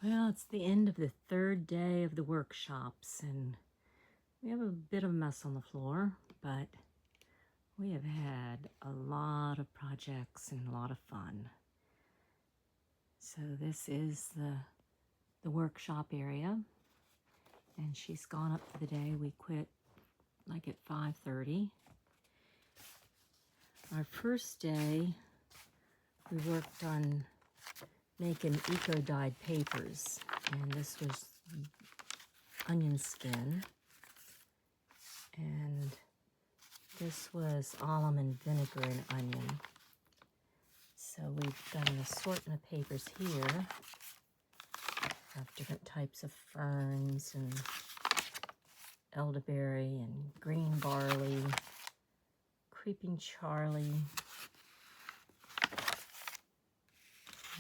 Well, it's the end of the third day of the workshops, and we have a bit of mess on the floor, but we have had a lot of projects and a lot of fun. So this is the workshop area, and she's gone up for the day. We quit like at 5:30. Our first day, we worked on making eco-dyed papers, and this was onion skin, and this was alum and vinegar and onion. So we've done an assortment of papers here of different types of ferns and elderberry and green barley, creeping Charlie,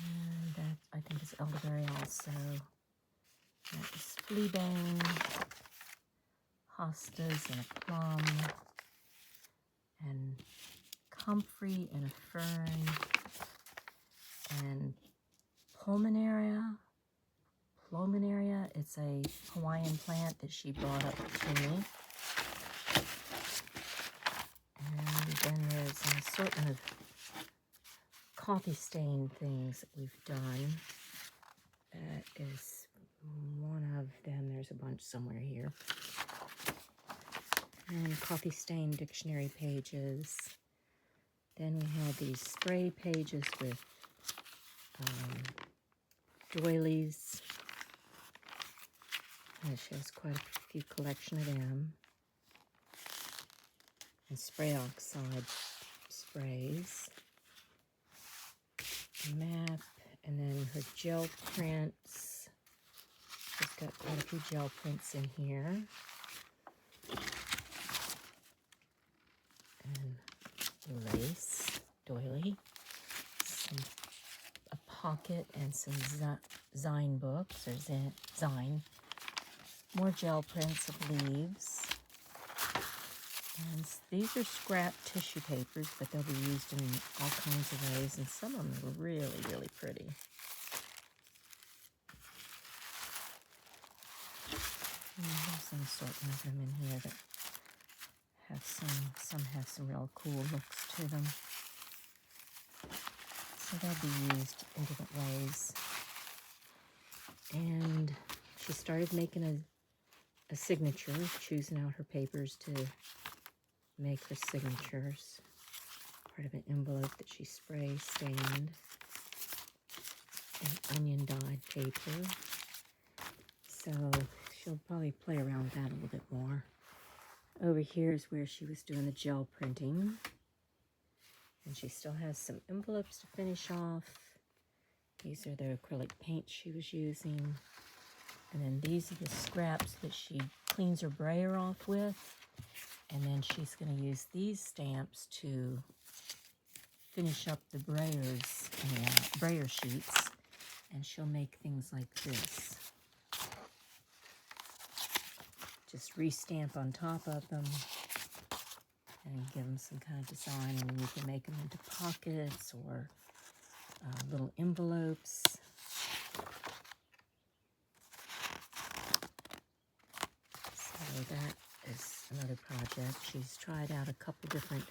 and that I think is elderberry also. That is fleabane, hostas and a plum, and comfrey and a fern, and plumenaria. It's a Hawaiian plant that she brought up to me. And then there's an assortment of coffee stain things that we've done. That is one of them. There's a bunch somewhere here. And coffee stain dictionary pages. Then we had these spray pages with doilies. And she has quite a few collection of them. And spray oxide sprays. A map, and then her gel prints. She's got quite a few gel prints in here. And lace, doily, a pocket, and some zine books, or zine. More gel prints of leaves. And these are scrap tissue papers, but they'll be used in all kinds of ways, and some of them are really, really pretty. And there's an assortment of them in here that have some have some real cool looks to them. So they'll be used in different ways. And she started making a signature, choosing out her papers to make her signatures. Part of an envelope that she spray stained. And onion dyed paper. So she'll probably play around with that a little bit more. Over here is where she was doing the gel printing. And she still has some envelopes to finish off. These are the acrylic paints she was using. And then these are the scraps that she cleans her brayer off with. And then she's going to use these stamps to finish up the brayers, brayer sheets. And she'll make things like this. Just re-stamp on top of them and give them some kind of design, and then you can make them into pockets or little envelopes. So that is another project. She's tried out a couple different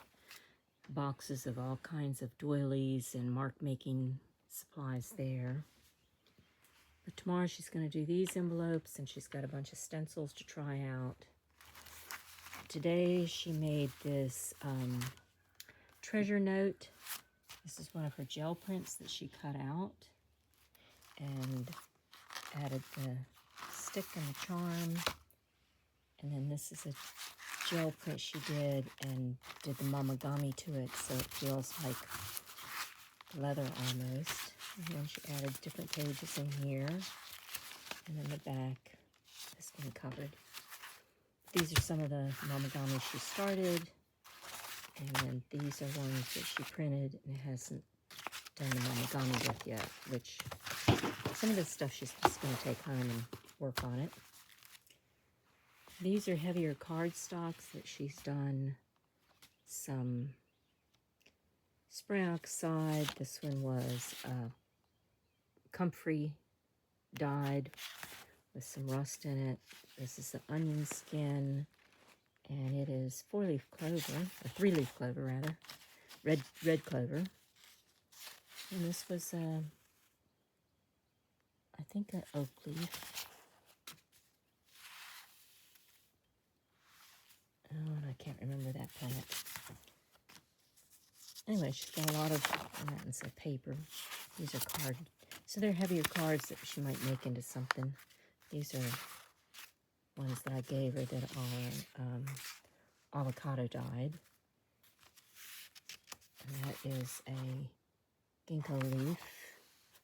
boxes of all kinds of doilies and mark making supplies there. But tomorrow she's going to do these envelopes, and she's got a bunch of stencils to try out. Today she made this treasure note. This is one of her gel prints that she cut out and added the stick and the charm. And then this is a gel print she did and did the Mamigami to it, so it feels like leather almost. And then she added different pages in here. And then the back has been covered. These are some of the Mamigami she started. And then these are ones that she printed and hasn't done the Mamigami with yet, which some of this stuff she's just going to take home and work on it. These are heavier cardstocks that she's done some spray oxide. This one was comfrey dyed with some rust in it. This is the onion skin, and it is 4-leaf clover, or 3-leaf clover rather, red clover. And this was I think an oak leaf. Oh, and I can't remember that plant. Anyway, she's got a lot of, that's a paper. These are card. So they're heavier cards that she might make into something. These are ones that I gave her that are avocado dyed. And that is a ginkgo leaf,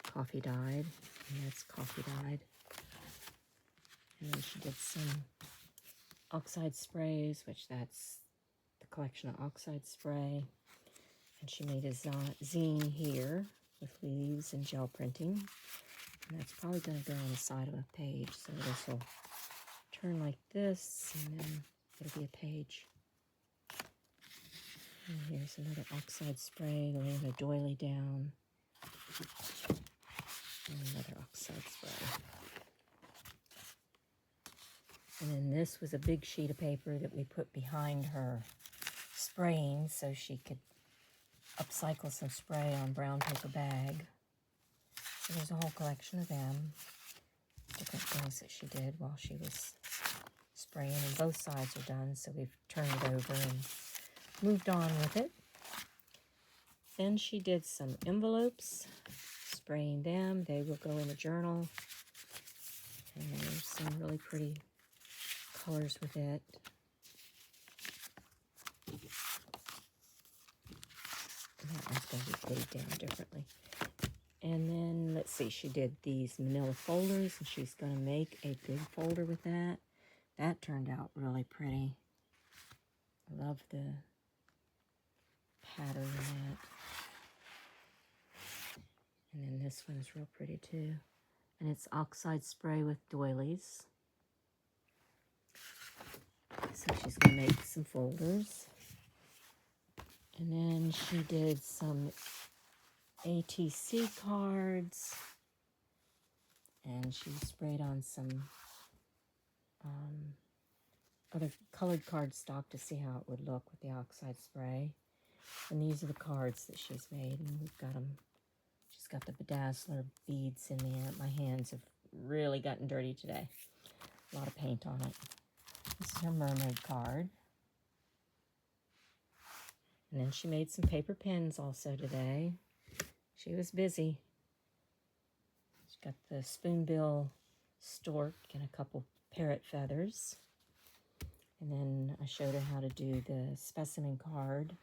coffee dyed. And that's coffee dyed. And then she did some oxide sprays, which that's the collection of oxide spray. And she made a zine here with leaves and gel printing. And that's probably going to go on the side of a page. So this will turn like this, and then it'll be a page. And here's another oxide spray, laying a doily down. And another oxide spray. And then this was a big sheet of paper that we put behind her spraying so she could upcycle some spray on brown paper bag. So there's a whole collection of them. Different things that she did while she was spraying. And both sides are done, so we've turned it over and moved on with it. Then she did some envelopes, spraying them. They will go in a journal. And there's some really pretty colors with it. That one's going to be glued down differently. And then, let's see, she did these manila folders, and she's going to make a big folder with that. That turned out really pretty. I love the pattern in that. And then this one's real pretty too. And it's oxide spray with doilies. So she's going to make some folders. And then she did some ATC cards. And she sprayed on some other colored cardstock to see how it would look with the oxide spray. And these are the cards that she's made. And we've got them. She's got the bedazzler beads in there. My hands have really gotten dirty today. A lot of paint on it. This is her mermaid card. And then she made some paper pens also today. She was busy. She's got the spoonbill stork and a couple parrot feathers. And then I showed her how to do the specimen card.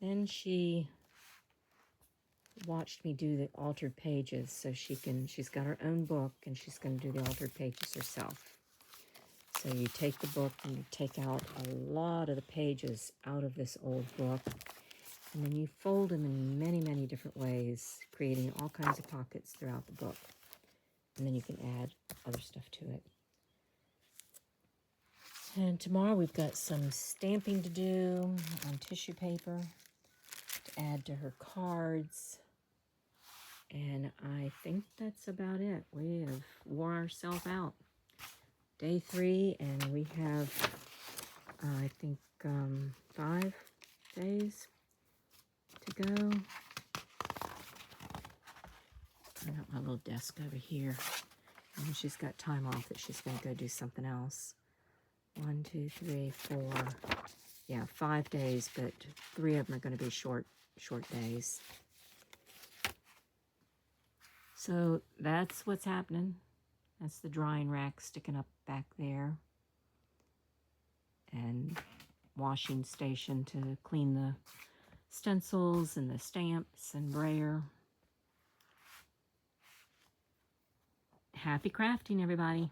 Then she watched me do the altered pages, so she's got her own book, and she's going to do the altered pages herself. So you take the book and you take out a lot of the pages out of this old book, and then you fold them in many, many different ways, creating all kinds of pockets throughout the book. And then you can add other stuff to it. And tomorrow we've got some stamping to do on tissue paper to add to her cards. And I think that's about it. We have wore ourselves out. Day 3, and we have, I think, 5 days to go. I got my little desk over here. And she's got time off that she's going to go do something else. 1, 2, 3, 4. Yeah, 5 days, but 3 of them are going to be short days. So that's what's happening. That's the drying rack sticking up back there. And washing station to clean the stencils and the stamps and brayer. Happy crafting, everybody.